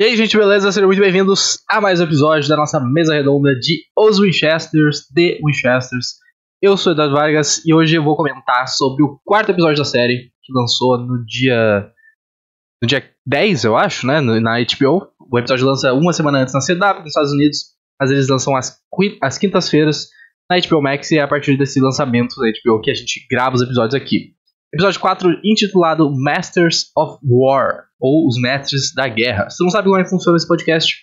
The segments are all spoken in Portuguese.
E aí, gente, beleza? Sejam muito bem-vindos a mais um episódio da nossa mesa redonda de Os Winchesters, The Winchesters. Eu sou o Eduardo Vargas e hoje eu vou comentar sobre o quarto episódio da série, que lançou no dia 10, eu acho, né, na HBO. O episódio lança uma semana antes na CW, nos Estados Unidos, mas eles lançam às quintas-feiras na HBO Max, e é a partir desse lançamento da HBO que a gente grava os episódios aqui. Episódio 4, intitulado Masters of War, ou Os Mestres da Guerra. Se você não sabe como é que funciona esse podcast,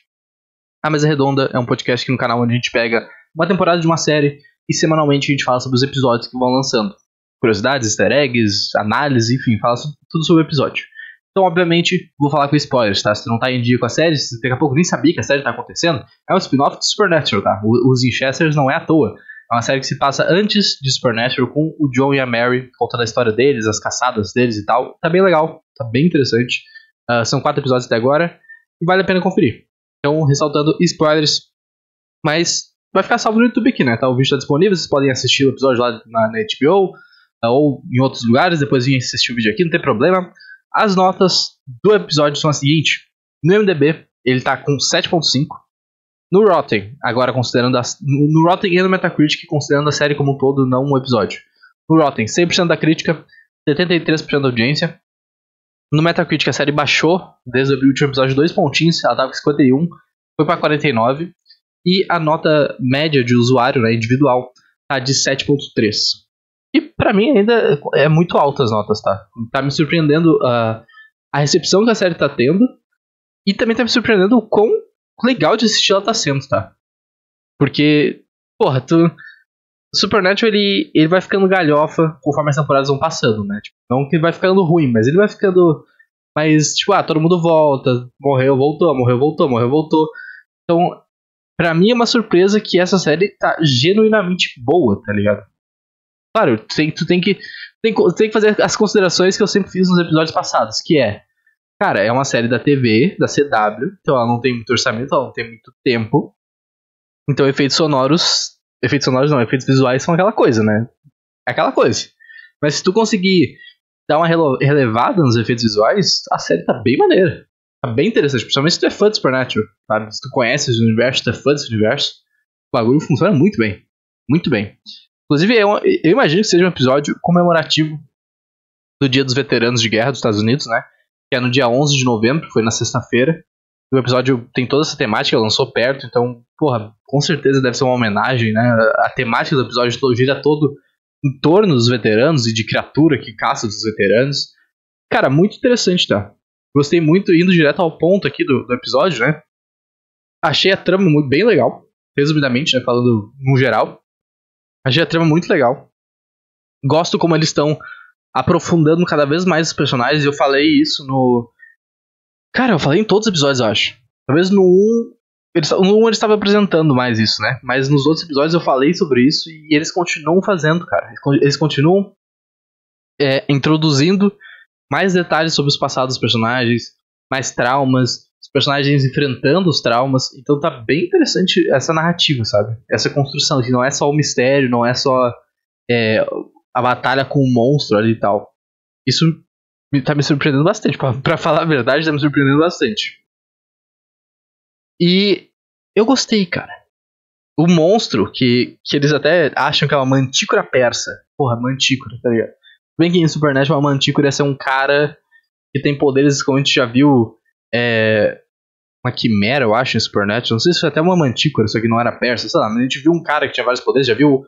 a Mesa Redonda é um podcast aqui no canal onde a gente pega uma temporada de uma série e semanalmente a gente fala sobre os episódios que vão lançando. Curiosidades, easter eggs, análise, enfim, fala tudo sobre o episódio. Então, obviamente, vou falar com spoilers, tá? Se você não tá em dia com a série, se daqui a pouco nem sabia que a série tá acontecendo, é um spin-off de Supernatural, tá? Os Winchesters não é à toa. É uma série que se passa antes de Supernatural, com o John e a Mary, contando a história deles, as caçadas deles e tal. Tá bem legal, tá bem interessante. São 4 episódios até agora, e vale a pena conferir. Então, ressaltando spoilers, mas vai ficar salvo no YouTube aqui, né? Tá, o vídeo tá disponível, vocês podem assistir o episódio lá na HBO, ou em outros lugares, depois vir assistir o vídeo aqui, não tem problema. As notas do episódio são as seguintes. No IMDb, ele tá com 7.5. No Rotten, agora considerando no Rotten e no Metacritic, considerando a série como um todo, não um episódio. No Rotten, 100% da crítica, 73% da audiência. No Metacritic, a série baixou desde o último episódio 2 pontinhos, ela tava com 51, foi para 49. E a nota média de usuário, né, individual, tá de 7.3. E pra mim ainda é muito alta as notas, tá? Tá me surpreendendo a recepção que a série tá tendo, e também tá me surpreendendo o quão legal de assistir ela tá sendo, tá? Porque, porra, Supernatural ele vai ficando galhofa conforme as temporadas vão passando, né? Tipo, não que vai ficando ruim, mas ele vai ficando mais, tipo, todo mundo volta, morreu, voltou, morreu, voltou, morreu, voltou. Então, pra mim é uma surpresa que essa série tá genuinamente boa, tá ligado? Claro, tu tem que fazer as considerações que eu sempre fiz nos episódios passados, que é, cara, é uma série da TV, da CW, então ela não tem muito orçamento, ela não tem muito tempo. Então efeitos visuais são aquela coisa, né? É aquela coisa. Mas se tu conseguir dar uma relevada nos efeitos visuais, a série tá bem maneira. Tá bem interessante, principalmente se tu é fã de Supernatural, sabe? Se tu conhece esse universo, tu é fã desse universo, o bagulho funciona muito bem. Muito bem. Inclusive, eu imagino que seja um episódio comemorativo do Dia dos Veteranos de Guerra dos Estados Unidos, né? Que é no dia 11 de novembro, foi na sexta-feira. O episódio tem toda essa temática, lançou perto, então, porra, com certeza deve ser uma homenagem, né? A temática do episódio gira todo em torno dos veteranos e de criatura que caça dos veteranos. Cara, muito interessante, tá? Gostei muito, indo direto ao ponto aqui do episódio, né? Achei a trama bem legal, resumidamente, né? Falando no geral. Achei a trama muito legal. Gosto como eles estão aprofundando cada vez mais os personagens. Eu falei isso no... Cara, eu falei em todos os episódios, eu acho. Talvez no 1... No 1 eles estavam apresentando mais isso, né? Mas nos outros episódios eu falei sobre isso e eles continuam fazendo, cara. Eles continuam introduzindo mais detalhes sobre os passados dos personagens, mais traumas, os personagens enfrentando os traumas. Então tá bem interessante essa narrativa, sabe? Essa construção, que não é só o mistério, não é só a batalha com o monstro ali e tal. Isso tá me surpreendendo bastante. Pra falar a verdade, tá me surpreendendo bastante. E eu gostei, cara. O monstro, que eles até acham que é uma mantícora persa. Porra, mantícora, tá ligado? Bem que em Supernatural uma mantícora ia ser um cara que tem poderes, como a gente já viu, uma quimera, eu acho, em Supernatural. Não sei se foi até uma mantícora, isso aqui não era persa, sei lá. Mas a gente viu um cara que tinha vários poderes, já viu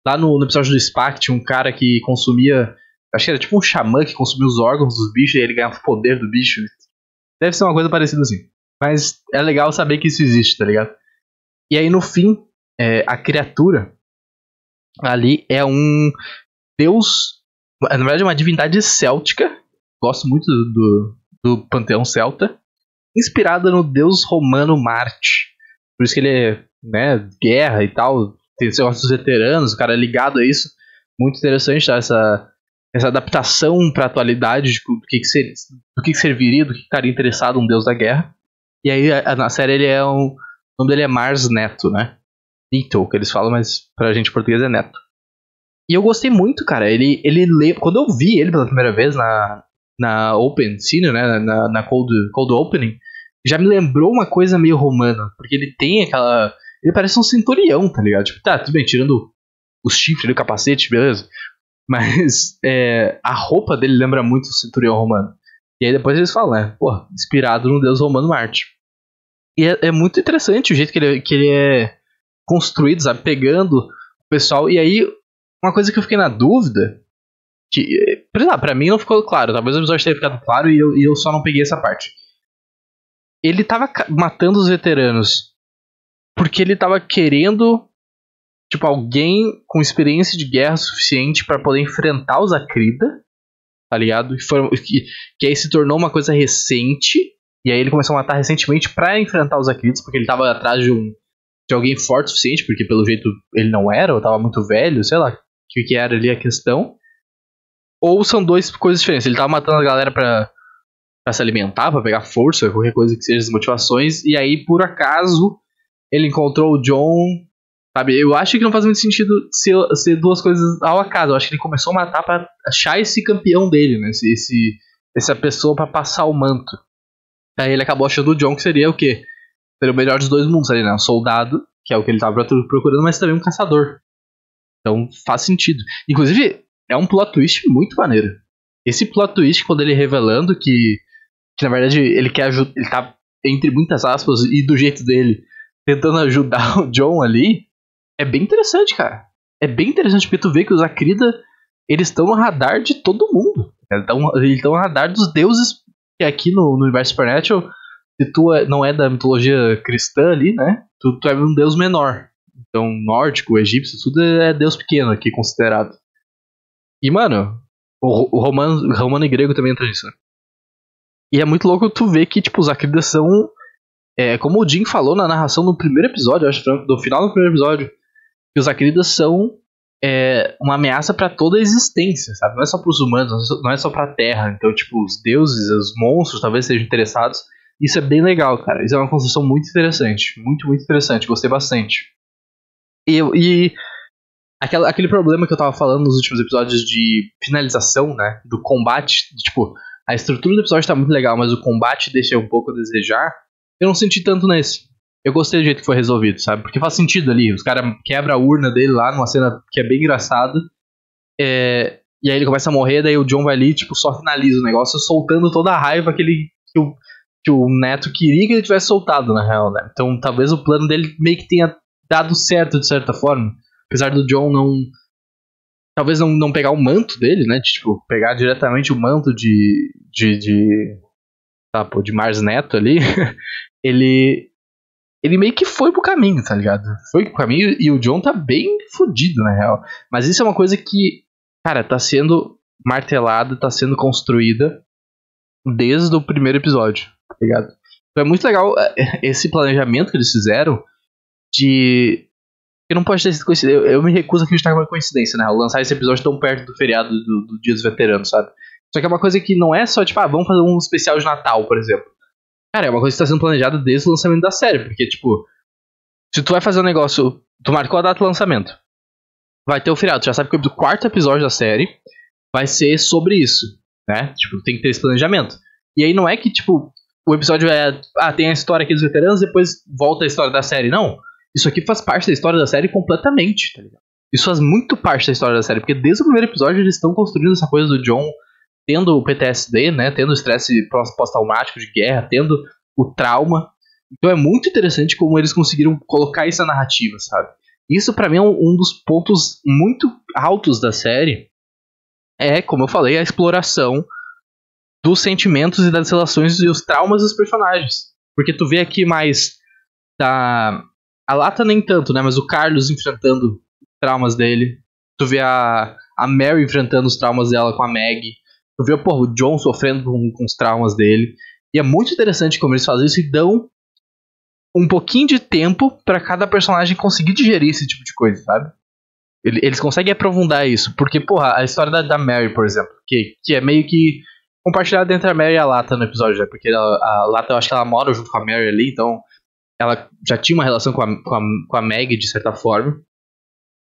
lá no episódio do SPAC, tinha um cara que consumia, acho que era tipo um xamã que consumia os órgãos dos bichos e ele ganhava o poder do bicho. Deve ser uma coisa parecida assim. Mas é legal saber que isso existe, tá ligado? E aí no fim, a criatura ali é um deus, na verdade é uma divindade céltica. Gosto muito do panteão celta, inspirada no deus romano Marte. Por isso que ele é, né, guerra e tal. Tem esse negócio dos veteranos, o cara é ligado a isso. Muito interessante, tá? Essa adaptação pra atualidade do que serviria, do que estaria interessado um deus da guerra. E aí na série o nome dele é Mars Neto, né? Neto, que eles falam, mas pra gente em português é Neto. E eu gostei muito, cara. Quando eu vi ele pela primeira vez na Open Scene, né? Na cold Opening, já me lembrou uma coisa meio romana, porque ele tem aquela... Ele parece um centurião, tá ligado? Tipo, tá, tudo bem, tirando os chifres e o capacete, beleza? Mas a roupa dele lembra muito o centurião romano. E aí depois eles falam, né? Pô, inspirado no deus romano Marte. E é muito interessante o jeito que ele é construído, sabe? Pegando o pessoal. E aí, uma coisa que eu fiquei na dúvida, que, pra mim não ficou claro, talvez o episódio tenha ficado claro e eu só não peguei essa parte. Ele tava matando os veteranos porque ele tava querendo, tipo, alguém com experiência de guerra suficiente pra poder enfrentar os Akrida, tá ligado? Que aí se tornou uma coisa recente, e aí ele começou a matar recentemente pra enfrentar os Akridas, porque ele tava atrás de alguém forte o suficiente, porque pelo jeito ele não era, ou tava muito velho, sei lá, o que era ali a questão. Ou são duas coisas diferentes, ele tava matando a galera pra se alimentar, pra pegar força, qualquer coisa que seja as motivações, e aí por acaso ele encontrou o Jon, sabe? Eu acho que não faz muito sentido ser duas coisas ao acaso. Eu acho que ele começou a matar pra achar esse campeão dele, né? Essa pessoa pra passar o manto. Aí ele acabou achando o Jon, que seria o quê? Seria o melhor dos dois mundos ali, né? Um soldado, que é o que ele tava procurando, mas também um caçador. Então faz sentido. Inclusive, é um plot twist muito maneiro. Esse plot twist, quando ele revelando que na verdade ele quer ajudar, ele tá, entre muitas aspas, e do jeito dele, tentando ajudar o Jon ali, é bem interessante, cara. É bem interessante, porque tu vê que os Akrida, eles estão no radar de todo mundo. Eles estão no radar dos deuses, que aqui no universo Supernatural, se tu não é da mitologia cristã ali, né, tu é um deus menor. Então, nórdico, egípcio, tudo é deus pequeno aqui, considerado. E, mano, o romano e grego também entra nisso, né? E é muito louco tu ver que, tipo, os Akrida são... como o Jim falou na narração do primeiro episódio, acho, do final do primeiro episódio, que os Akrida são uma ameaça pra toda a existência, sabe? Não é só pros humanos, não é só pra Terra. Então, tipo, os deuses, os monstros talvez sejam interessados. Isso é bem legal, cara. Isso é uma construção muito interessante. Muito, muito interessante. Gostei bastante. E aquele problema que eu tava falando nos últimos episódios de finalização, né? Do combate. Tipo, a estrutura do episódio tá muito legal, mas o combate deixa um pouco a desejar. Eu não senti tanto nesse. Eu gostei do jeito que foi resolvido, sabe? Porque faz sentido ali. Os caras quebram a urna dele lá numa cena que é bem engraçada. E aí ele começa a morrer, daí o Jon vai ali, tipo, só finaliza o negócio, soltando toda a raiva que o Neto queria que ele tivesse soltado, na real, né? Então talvez o plano dele meio que tenha dado certo, de certa forma. Apesar do Jon talvez não pegar o manto dele, né? De, tipo, pegar diretamente o manto de Mars Neto ali. Ele meio que foi pro caminho, tá ligado? Foi pro caminho e o Jon tá bem fodido, na real. Mas isso é uma coisa que, cara, tá sendo martelada, tá sendo construída desde o primeiro episódio, tá ligado? Então é muito legal esse planejamento que eles fizeram de... Que não pode ter sido coincidência. Eu me recuso a acreditar que é uma coincidência, né? Lançar esse episódio tão perto do feriado do Dia dos Veteranos, sabe? Só que é uma coisa que não é só, tipo, vamos fazer um especial de Natal, por exemplo. Cara, é uma coisa que está sendo planejada desde o lançamento da série. Porque, tipo, se tu vai fazer um negócio... Tu marcou a data do lançamento. Vai ter o feriado. Tu já sabe que o quarto episódio da série vai ser sobre isso, né? Tipo, tem que ter esse planejamento. E aí não é que, tipo, o episódio tem a história aqui dos veteranos, depois volta a história da série. Não. Isso aqui faz parte da história da série completamente, tá ligado? Isso faz muito parte da história da série. Porque desde o primeiro episódio eles estão construindo essa coisa do Jon... tendo o PTSD, né, tendo o estresse pós-traumático de guerra, tendo o trauma. Então é muito interessante como eles conseguiram colocar isso na narrativa, sabe? Isso pra mim é um dos pontos muito altos da série. Como eu falei, a exploração dos sentimentos e das relações e os traumas dos personagens. Porque tu vê aqui mais a Lata nem tanto, né, mas o Carlos enfrentando os traumas dele. Tu vê a Mary enfrentando os traumas dela com a Maggie. Tu vê o Jon sofrendo com os traumas dele. E é muito interessante como eles fazem isso e dão um pouquinho de tempo pra cada personagem conseguir digerir esse tipo de coisa, sabe? Eles conseguem aprofundar isso. Porque, porra, a história da Mary, por exemplo, que é meio que compartilhada entre a Mary e a Lata no episódio, né? Porque a Lata, eu acho que ela mora junto com a Mary ali, então ela já tinha uma relação com a Maggie, de certa forma.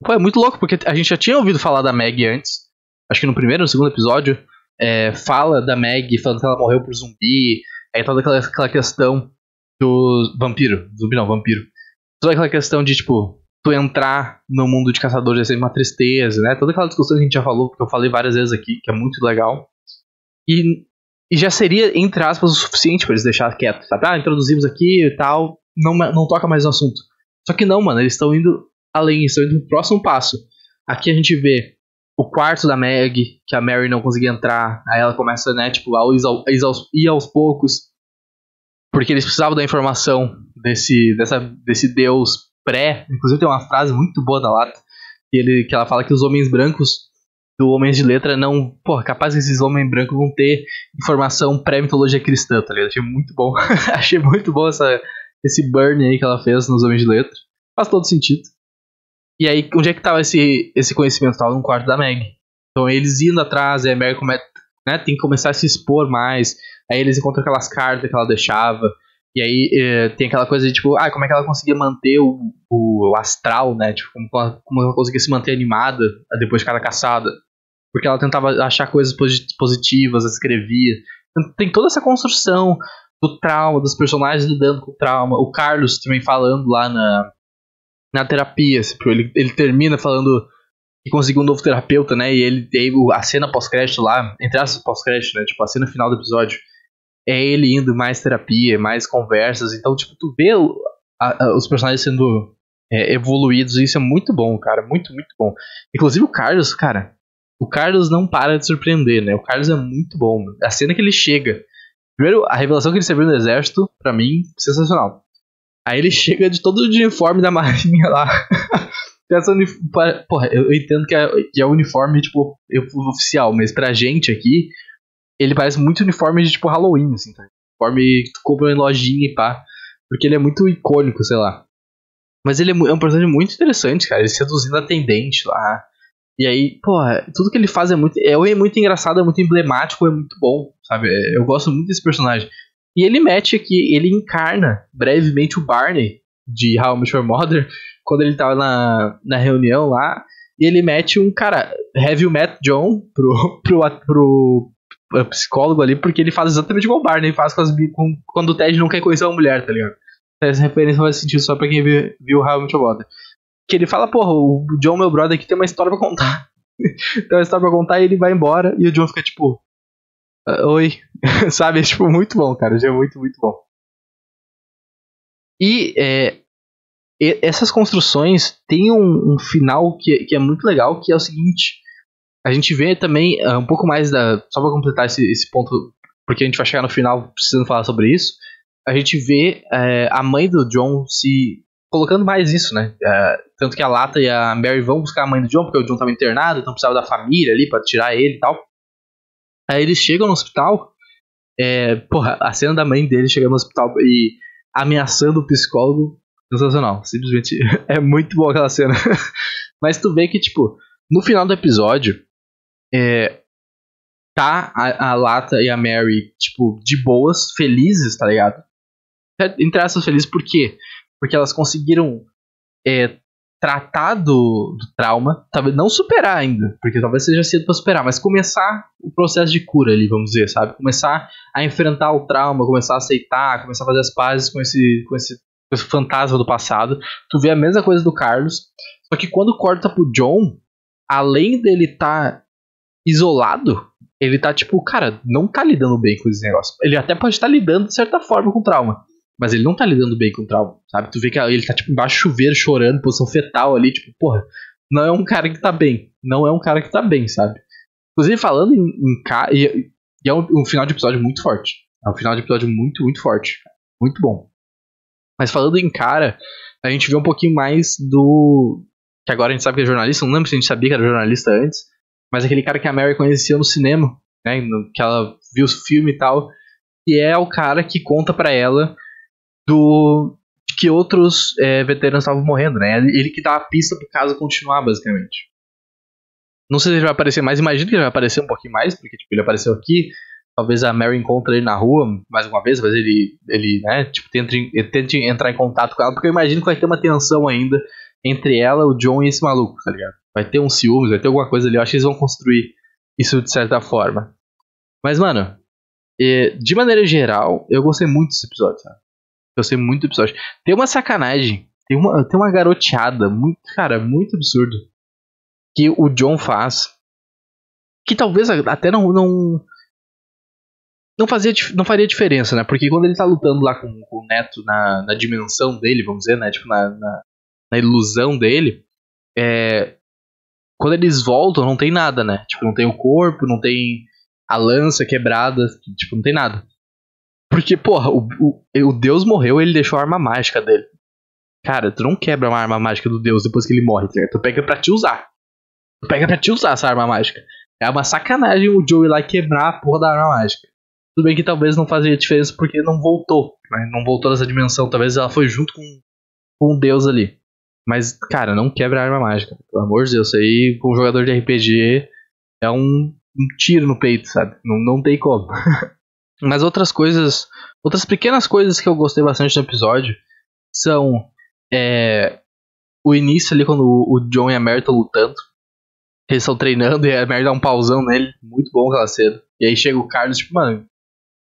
Pô, é muito louco, porque a gente já tinha ouvido falar da Maggie antes. Acho que no primeiro ou no segundo episódio. Fala da Maggie, falando que ela morreu por zumbi. Aí toda aquela questão do vampiro. Zumbi não, vampiro. Toda aquela questão de, tipo, tu entrar no mundo de caçadores é sempre uma tristeza, né? Toda aquela discussão que a gente já falou, que eu falei várias vezes aqui, que é muito legal. E já seria, entre aspas, o suficiente pra eles deixar quieto, sabe? Ah, introduzimos aqui e tal, não toca mais no assunto. Só que não, mano, eles estão indo além, estão indo pro próximo passo. Aqui a gente vê o quarto da Meg, que a Mary não conseguia entrar, aí ela começa, né, tipo, a ir aos poucos, porque eles precisavam da informação desse deus pré. Inclusive tem uma frase muito boa da Lata, que ela fala que os homens brancos do Homens de Letra não... Pô, capaz que esses homens brancos vão ter informação pré-mitologia cristã, tá ligado? Achei muito bom. Achei muito bom esse burn aí que ela fez nos Homens de Letra. Faz todo sentido. E aí, onde é que tava esse conhecimento? Tava no quarto da Meg. Então eles indo atrás, aí a Meg tem que começar a se expor mais. Aí eles encontram aquelas cartas que ela deixava. E aí tem aquela coisa de tipo, como é que ela conseguia manter o astral, né? Tipo, como ela conseguia se manter animada depois de cada caçada. Porque ela tentava achar coisas positivas, escrevia. Tem toda essa construção do trauma, dos personagens lidando com o trauma. O Carlos também falando lá na terapia. Ele termina falando que conseguiu um novo terapeuta, né? E aí a cena pós-crédito lá, entre as pós-crédito, né? Tipo, a cena final do episódio, é ele indo mais terapia, mais conversas. Então, tipo, tu vê os personagens sendo evoluídos. E isso é muito bom, cara. Muito, muito bom. Inclusive o Carlos, cara. O Carlos não para de surpreender, né? O Carlos é muito bom. A cena que ele chega. Primeiro, a revelação que ele serviu no exército, pra mim, sensacional. Aí ele chega de todo o uniforme da marinha lá. Porra, eu entendo que é uniforme, tipo, oficial, mas pra gente aqui, ele parece muito uniforme de, tipo, Halloween, assim, tá? Uniforme que tu compra em lojinha e pá. Porque ele é muito icônico, sei lá. Mas ele é um personagem muito interessante, cara. Ele seduzindo a atendente lá. E aí, porra, tudo que ele faz é muito engraçado, é muito emblemático, é muito bom, sabe? Eu gosto muito desse personagem. E ele mete aqui, ele encarna brevemente o Barney de How I Met Your Mother, quando ele tava na reunião lá, e ele mete um cara, have you met John pro psicólogo ali, porque ele faz exatamente igual o Barney faz quando o Ted não quer conhecer uma mulher, tá ligado? Essa referência faz sentido só pra quem viu How I Met Your Mother. Que ele fala, porra, o John, meu brother, aqui tem uma história pra contar. Tem uma história pra contar e ele vai embora. E o John fica tipo, oi. Sabe? É tipo muito bom, cara. Já é muito, muito bom. E essas construções têm um final que é muito legal, que é o seguinte. A gente vê também um pouco mais só pra completar esse ponto, porque a gente vai chegar no final precisando falar sobre isso. A gente vê a mãe do John se colocando mais isso, né? Tanto que a Lata e a Mary vão buscar a mãe do John, porque o John tava internado, então precisava da família ali pra tirar ele e tal. Aí eles chegam no hospital, porra, a cena da mãe dele chegando no hospital e ameaçando o psicólogo, sensacional. Simplesmente é muito boa aquela cena. Mas tu vê que, tipo, no final do episódio, tá a Lata e a Mary, tipo, de boas, felizes, tá ligado? Entre essas felizes, por quê? Porque elas conseguiram tratar do trauma, talvez não superar ainda, porque talvez seja cedo pra superar, mas começar o processo de cura ali, vamos dizer, sabe? Começar a enfrentar o trauma, começar a aceitar, começar a fazer as pazes com esse fantasma do passado. Tu vê a mesma coisa do Carlos, só que quando corta pro John, além dele tá isolado, ele tá tipo, cara, não tá lidando bem com esse negócio. Ele até pode estar lidando de certa forma com o trauma, mas ele não tá lidando bem com o trauma, sabe? Tu vê que ele tá, tipo, embaixo do chuveiro, chorando, posição fetal ali, tipo, porra, não é um cara que tá bem. Não é um cara que tá bem, sabe? Inclusive, falando em cara... E é um final de episódio muito forte. É um final de episódio muito, muito forte. Muito bom. Mas falando em cara, a gente vê um pouquinho mais do... Que agora a gente sabe que é jornalista. Não lembro se a gente sabia que era jornalista antes. Mas aquele cara que a Mary conhecia no cinema, né? Que ela viu os filmes e tal. E é o cara que conta pra ela que outros veteranos estavam morrendo, né? Ele que dá a pista pro caso continuar, basicamente. Não sei se ele vai aparecer mais, imagino que ele vai aparecer um pouquinho mais, porque tipo, ele apareceu aqui, talvez a Mary encontre ele na rua mais uma vez, talvez ele né, tipo, tente entrar em contato com ela, porque eu imagino que vai ter uma tensão ainda entre ela, o John e esse maluco, tá ligado? Vai ter um ciúmes, vai ter alguma coisa ali, eu acho que eles vão construir isso de certa forma. Mas, mano, de maneira geral, eu gostei muito desse episódio, sabe? Gostei muito do episódio. Tem uma sacanagem. Tem uma garoteada. Muito, cara, muito absurdo. Que o Jon faz. Que talvez até não faria diferença, né? Porque quando ele tá lutando lá com o Neto na dimensão dele, vamos dizer, né? Tipo, na ilusão dele. Quando eles voltam, não tem nada, né? Tipo, não tem o corpo, não tem a lança quebrada. Tipo, não tem nada. Porque, porra, o Deus morreu e ele deixou a arma mágica dele. Cara, tu não quebra uma arma mágica do Deus depois que ele morre, tá? Tu pega pra te usar. Tu pega pra te usar essa arma mágica. É uma sacanagem o Joe ir lá quebrar a porra da arma mágica. Tudo bem que talvez não fazia diferença porque não voltou. Né? Não voltou nessa dimensão. Talvez ela foi junto com o Deus ali. Mas, cara, não quebra a arma mágica. Pelo amor de Deus, isso aí com um jogador de RPG é um tiro no peito, sabe? Não tem como. Mas outras pequenas coisas que eu gostei bastante no episódio são o início ali quando o Jon e a Mary estão lutando. Eles estão treinando e a Mary dá um pauzão nele. Muito bom aquela cena. E aí chega o Carlos, tipo, mano, o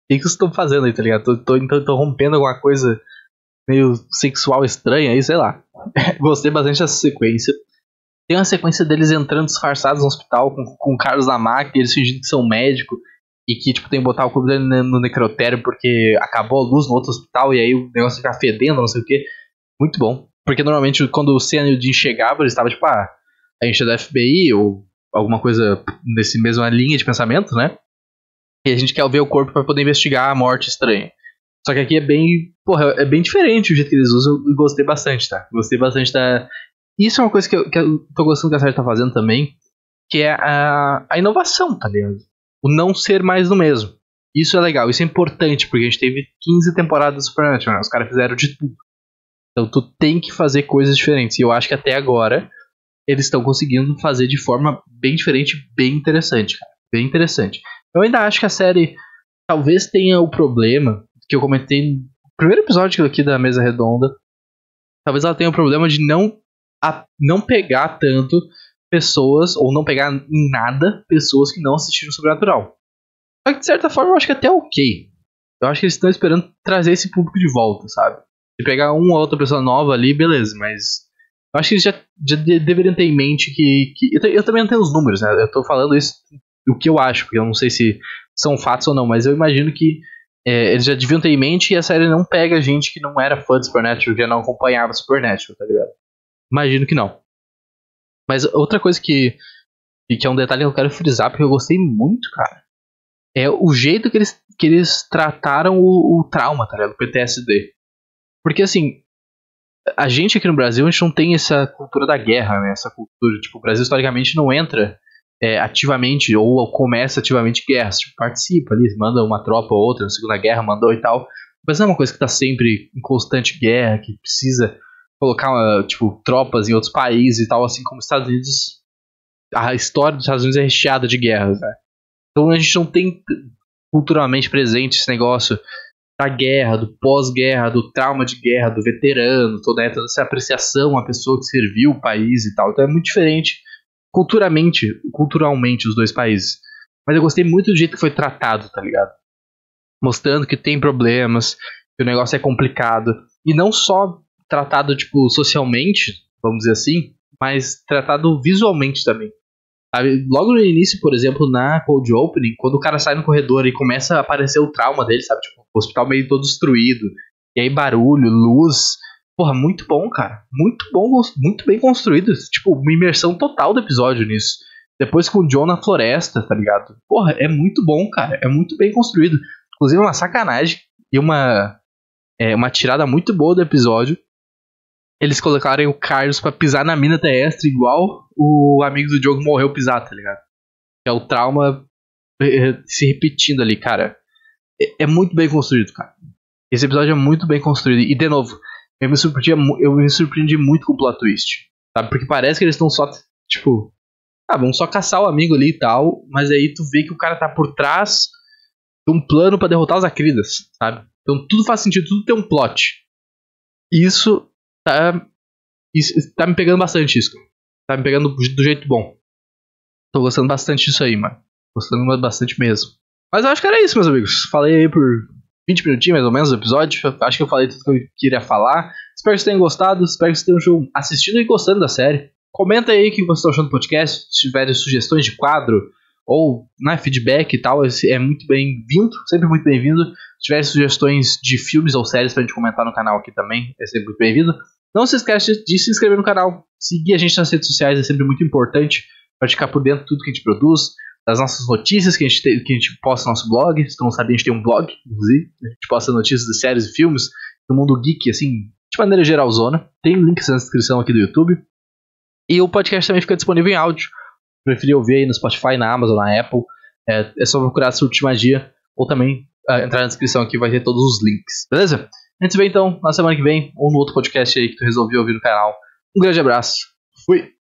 que vocês estão fazendo aí, tá ligado? Tô rompendo alguma coisa meio sexual estranha aí, sei lá. Gostei bastante dessa sequência. Tem uma sequência deles entrando disfarçados no hospital com o Carlos na maca, eles fingindo que são médicos e que tipo, tem que botar o corpo dele no necrotério porque acabou a luz no outro hospital e aí o negócio fica fedendo, não sei o que. Muito bom. Porque normalmente quando o Senna e o Dean chegavam, eles estavam tipo, a gente é da FBI ou alguma coisa nesse mesma linha de pensamento, né? E a gente quer ver o corpo pra poder investigar a morte estranha. Só que aqui é bem, é bem diferente o jeito que eles usam. Eu gostei bastante, tá? Gostei bastante da... Isso é uma coisa que eu tô gostando que a série tá fazendo também, que é a inovação, tá ligado? O não ser mais do mesmo. Isso é legal, isso é importante, porque a gente teve 15 temporadas do Supernatural, né? Os caras fizeram de tudo. Então tu tem que fazer coisas diferentes. E eu acho que até agora eles estão conseguindo fazer de forma bem diferente, bem interessante, cara. Bem interessante. Eu ainda acho que a série talvez tenha o problema que eu comentei no primeiro episódio aqui da Mesa Redonda. Talvez ela tenha o problema de não pegar tanto pessoas, ou não pegar em nada pessoas que não assistiram Sobrenatural. Só que de certa forma eu acho que até ok. Eu acho que eles estão esperando trazer esse público de volta, sabe? Se pegar uma ou outra pessoa nova ali, beleza, mas eu acho que eles já deveriam ter em mente que eu também não tenho os números, né? Eu tô falando isso o que eu acho, porque eu não sei se são fatos ou não, mas eu imagino que eles já deviam ter em mente e a série não pega gente que não era fã de Supernatural, que já não acompanhava Supernatural, tá ligado? Imagino que não. Mas outra coisa que é um detalhe que eu quero frisar, porque eu gostei muito, cara, é o jeito que eles trataram o trauma, tá ligado? O PTSD. Porque assim, a gente aqui no Brasil, a gente não tem essa cultura da guerra, né? Essa cultura, tipo, o Brasil historicamente não entra ativamente ou começa ativamente guerras, tipo, participa ali, manda uma tropa ou outra, na Segunda Guerra mandou e tal, mas não é uma coisa que tá sempre em constante guerra, que precisa colocar, tipo, tropas em outros países e tal, assim como os Estados Unidos, a história dos Estados Unidos é recheada de guerras, né? Então a gente não tem culturalmente presente esse negócio da guerra, do pós-guerra, do trauma de guerra, do veterano, toda essa apreciação à pessoa que serviu o país e tal, então é muito diferente culturalmente os dois países. Mas eu gostei muito do jeito que foi tratado, tá ligado? Mostrando que tem problemas, que o negócio é complicado. E não só tratado, tipo, socialmente, vamos dizer assim, mas tratado visualmente também. Sabe? Logo no início, por exemplo, na Cold Opening, quando o cara sai no corredor e começa a aparecer o trauma dele, sabe? Tipo, o hospital meio todo destruído. E aí barulho, luz... Porra, muito bom, cara. Muito bom, muito bem construído. Tipo, uma imersão total do episódio nisso. Depois com o Jon na floresta, tá ligado? Porra, é muito bom, cara. É muito bem construído. Inclusive, uma sacanagem e uma tirada muito boa do episódio. Eles colocaram o Carlos pra pisar na mina terrestre igual o amigo do Jon morreu pisar, tá ligado? É o trauma se repetindo ali, cara. É muito bem construído, cara. Esse episódio é muito bem construído. E, de novo... Eu me surpreendi muito com o plot twist, sabe? Porque parece que eles estão só, tipo... vamos só caçar o amigo ali e tal, mas aí tu vê que o cara tá por trás de um plano pra derrotar os Acridas, sabe? Então tudo faz sentido, tudo tem um plot. Isso tá me pegando bastante, isso. Tá me pegando do jeito bom. Tô gostando bastante disso aí, mano. Gostando bastante mesmo. Mas eu acho que era isso, meus amigos. Falei aí por 20 minutinhos mais ou menos do episódio. Acho que eu falei tudo que eu queria falar. Espero que vocês tenham gostado, espero que vocês tenham assistido e gostando da série. Comenta aí o que vocês estão achando do podcast, se tiverem sugestões de quadro ou feedback e tal, é muito bem-vindo, sempre muito bem-vindo. Se tiverem sugestões de filmes ou séries pra gente comentar no canal aqui também, é sempre muito bem-vindo. Não se esqueça de se inscrever no canal, seguir a gente nas redes sociais, é sempre muito importante para ficar por dentro de tudo que a gente produz, das nossas notícias que a gente posta no nosso blog. Se tu não sabia, a gente tem um blog, inclusive, a gente posta notícias de séries e filmes do mundo geek, assim, de maneira geralzona. Tem links na descrição aqui do YouTube. E o podcast também fica disponível em áudio. Preferi ouvir aí no Spotify, na Amazon, na Apple. É só procurar Surto de Magia, ou também entrar na descrição aqui, vai ter todos os links. Beleza? A gente se vê então na semana que vem, ou no outro podcast aí que tu resolveu ouvir no canal. Um grande abraço. Fui!